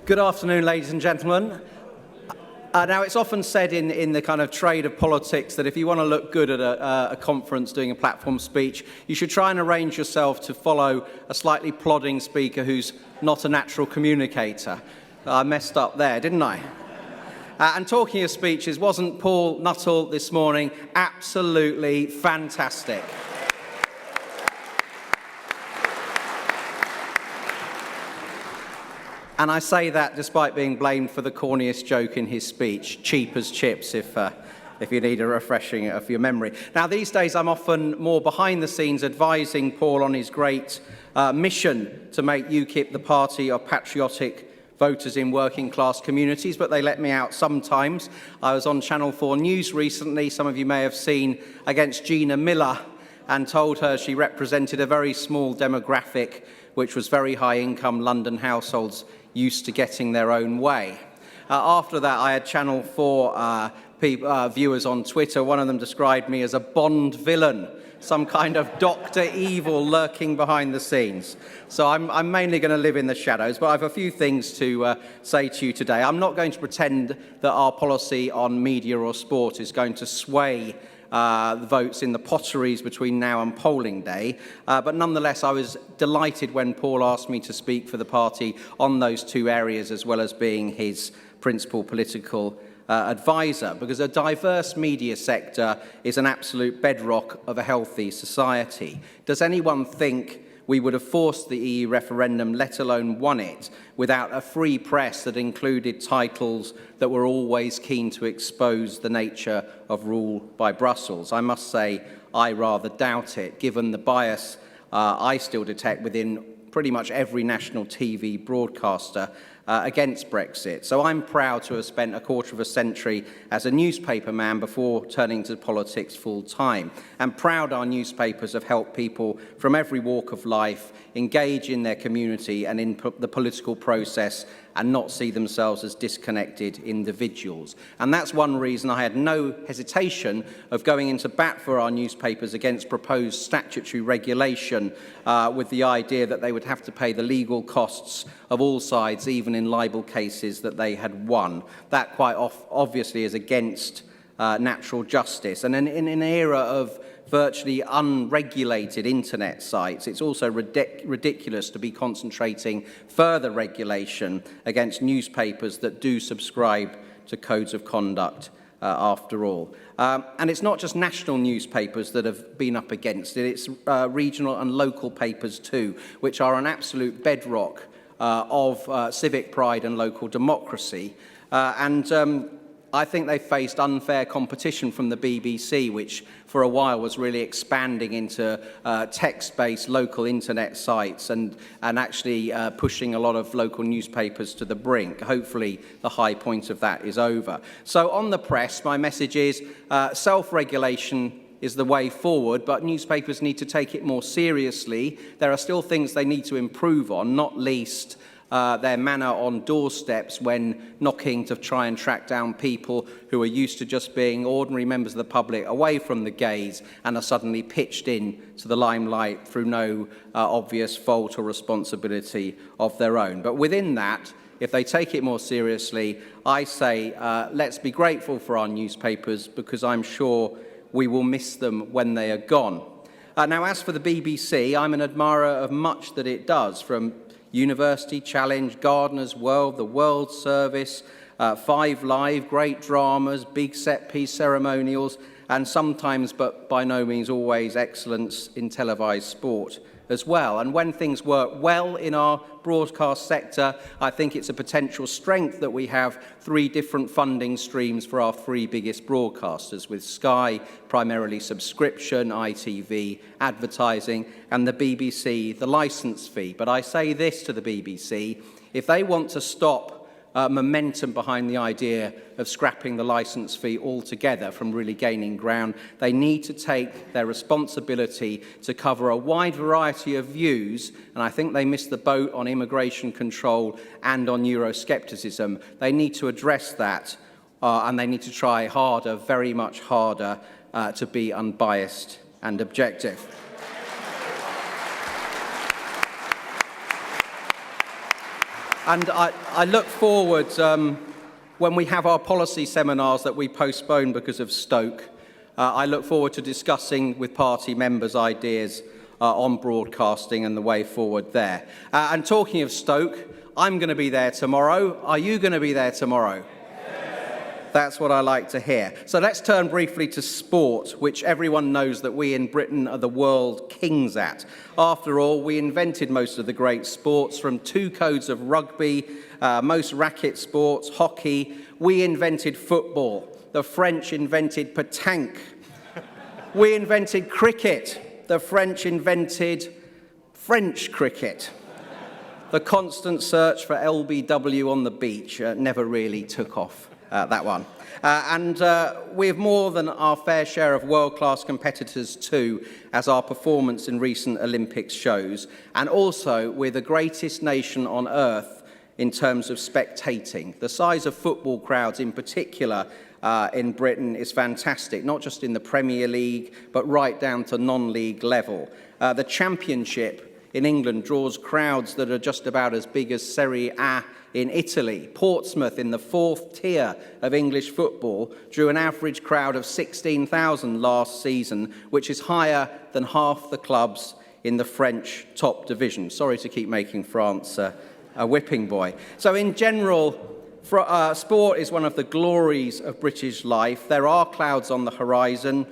Good afternoon, ladies and gentlemen. Now, it's often said in the kind of trade of politics that if you want to look good at a conference doing a platform speech, you should try and arrange yourself to follow a slightly plodding speaker who's not a natural communicator. I messed up there, didn't I? And talking of speeches, wasn't Paul Nuttall this morning absolutely fantastic? And I say that despite being blamed for the corniest joke in his speech, cheap as chips, if you need a refreshing of your memory. Now, these days, I'm often more behind the scenes advising Paul on his great mission to make UKIP the party of patriotic voters in working class communities, but they let me out sometimes. I was on Channel 4 News recently, some of you may have seen, against Gina Miller, and told her she represented a very small demographic, which was very high-income London households used to getting their own way. After that, I had Channel 4 viewers on Twitter. One of them described me as a Bond villain, some kind of Dr. Evil lurking behind the scenes. So I'm mainly going to live in the shadows, but I have a few things to say to you today. I'm not going to pretend that our policy on media or sport is going to sway the votes in the potteries between now and polling day. But nonetheless, I was delighted when Paul asked me to speak for the party on those two areas, as well as being his principal political advisor, because a diverse media sector is an absolute bedrock of a healthy society. Does anyone think we would have forced the EU referendum, let alone won it, without a free press that included titles that were always keen to expose the nature of rule by Brussels? I must say, I rather doubt it, given the bias I still detect within pretty much every national TV broadcaster against Brexit. So I'm proud to have spent a quarter of a century as a newspaper man before turning to politics full time. And proud our newspapers have helped people from every walk of life engage in their community and in the political process and not see themselves as disconnected individuals. And that's one reason I had no hesitation of going into bat for our newspapers against proposed statutory regulation with the idea that they would have to pay the legal costs of all sides, even in libel cases that they had won. That quite obviously is against natural justice. And in an era of virtually unregulated internet sites, it's also ridiculous to be concentrating further regulation against newspapers that do subscribe to codes of conduct after all. And it's not just national newspapers that have been up against it, it's regional and local papers too, which are an absolute bedrock of civic pride and local democracy. I think they faced unfair competition from the BBC, which for a while was really expanding into text-based local internet sites and actually pushing a lot of local newspapers to the brink. Hopefully the high point of that is over. So on the press, my message is self-regulation is the way forward, but newspapers need to take it more seriously. There are still things they need to improve on, not least their manner on doorsteps when knocking to try and track down people who are used to just being ordinary members of the public away from the gaze and are suddenly pitched in to the limelight through no obvious fault or responsibility of their own. But within that, if they take it more seriously, I say let's be grateful for our newspapers, because I'm sure we will miss them when they are gone. Now, as for the BBC, I'm an admirer of much that it does, from University Challenge, Gardener's World, The World Service, 5 Live, great dramas, big set-piece ceremonials, and sometimes, but by no means always, excellence in televised sport as well. And when things work well in our broadcast sector, I think it's a potential strength that we have 3 different funding streams for our 3 biggest broadcasters, with Sky primarily subscription, ITV advertising, and the BBC the licence fee. But I say this to the BBC: if they want to stop momentum behind the idea of scrapping the licence fee altogether from really gaining ground, they need to take their responsibility to cover a wide variety of views, and I think they missed the boat on immigration control and on Euroscepticism. They need to address that, and they need to try harder, very much harder, to be unbiased and objective. And I look forward, when we have our policy seminars that we postponed because of Stoke, I look forward to discussing with party members ideas on broadcasting and the way forward there. And talking of Stoke, I'm going to be there tomorrow. Are you going to be there tomorrow? That's what I like to hear. So let's turn briefly to sport, which everyone knows that we in Britain are the world kings at. After all, we invented most of the great sports, from 2 codes of rugby, most racket sports, hockey. We invented football. The French invented pétanque. We invented cricket. The French invented French cricket. The constant search for LBW on the beach never really took off. That one. And we have more than our fair share of world-class competitors too, as our performance in recent Olympics shows. And also, we're the greatest nation on earth in terms of spectating. The size of football crowds in particular in Britain is fantastic, not just in the Premier League, but right down to non-league level. The Championship in England draws crowds that are just about as big as Serie A in Italy. Portsmouth, in the 4th tier of English football, drew an average crowd of 16,000 last season, which is higher than half the clubs in the French top division. Sorry to keep making France a whipping boy. So in general, sport is one of the glories of British life. There are clouds on the horizon.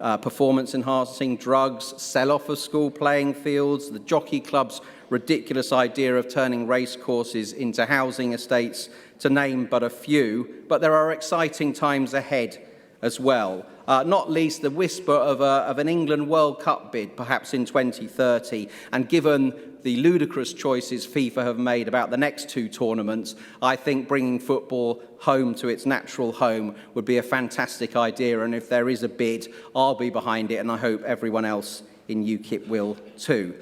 Performance-enhancing drugs, sell-off of school playing fields, the jockey club's ridiculous idea of turning racecourses into housing estates, to name but a few. But there are exciting times ahead as well, not least the whisper of an England World Cup bid, perhaps in 2030. And given the ludicrous choices FIFA have made about the next 2 tournaments, I think bringing football home to its natural home would be a fantastic idea. And if there is a bid, I'll be behind it, and I hope everyone else in UKIP will too.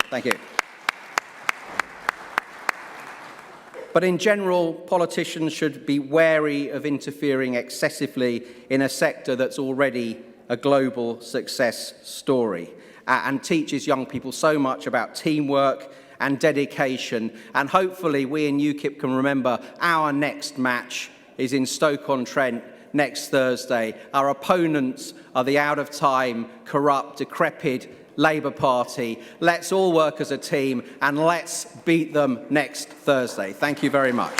Thank you. But in general, politicians should be wary of interfering excessively in a sector that's already a global success story and teaches young people so much about teamwork and dedication. And hopefully we in UKIP can remember our next match is in Stoke-on-Trent next Thursday. Our opponents are the out-of-time, corrupt, decrepit Labour Party. Let's all work as a team and let's beat them next Thursday. Thank you very much.